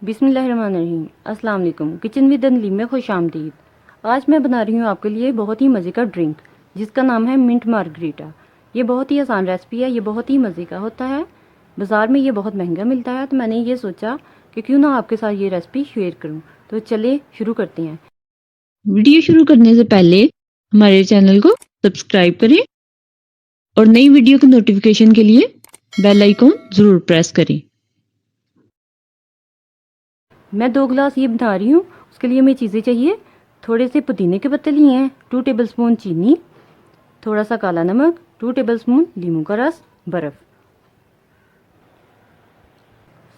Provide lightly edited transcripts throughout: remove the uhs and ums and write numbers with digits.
बिस्मिल्लाहिर्रहमानिर्रहीम। अस्सलाम वालेकुम। किचन विद अनली में खुश आमदीद। आज मैं बना रही हूँ आपके लिए बहुत ही मज़े का ड्रिंक जिसका नाम है मिंट मार्गरीटा। ये बहुत ही आसान रेसिपी है, ये बहुत ही मज़े का होता है। बाज़ार में ये बहुत महंगा मिलता है, तो मैंने ये सोचा कि क्यों ना आपके साथ ये रेसिपी शेयर करूँ। तो चले शुरू करते हैं। वीडियो शुरू करने से पहले हमारे चैनल को सब्सक्राइब करें और नई वीडियो की नोटिफिकेशन के लिए बेल आइकॉन ज़रूर प्रेस करें। मैं 2 गिलास ये बना रही हूँ। उसके लिए हमें चीज़ें चाहिए। थोड़े से पुदीने के पत्ते लिए हैं, 2 टेबलस्पून चीनी, थोड़ा सा काला नमक, 2 टेबलस्पून नींबू का रस, बर्फ़।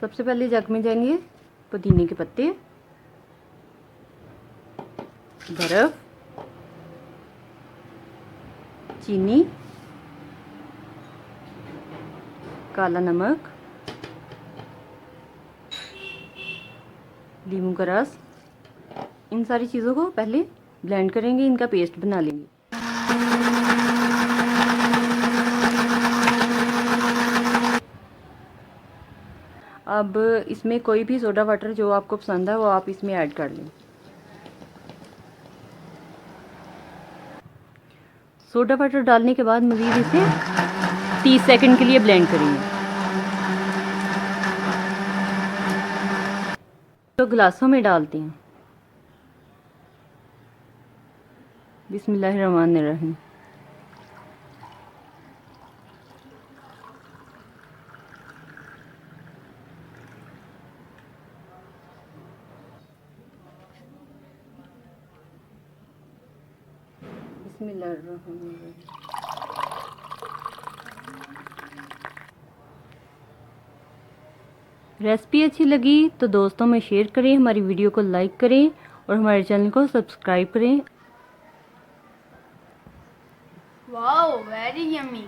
सबसे पहले जग में जाएंगे पुदीने के पत्ते, बर्फ़, चीनी, काला नमक, नींबू का रस। इन सारी चीज़ों को पहले ब्लेंड करेंगे, इनका पेस्ट बना लेंगे। अब इसमें कोई भी सोडा वाटर जो आपको पसंद है वो आप इसमें ऐड कर लें। सोडा वाटर डालने के बाद मज़ीद इसे 30 सेकंड के लिए ब्लेंड करेंगे। तो गिलासों में डालते हैं। बिस्मिल्लाहिर्रहमानिर्रहीम। बिस्मिल्लाहिर्रहमानिर्रहीम। रेसिपी अच्छी लगी तो दोस्तों में शेयर करें, हमारी वीडियो को लाइक करें और हमारे चैनल को सब्सक्राइब करें। Wow, very yummy.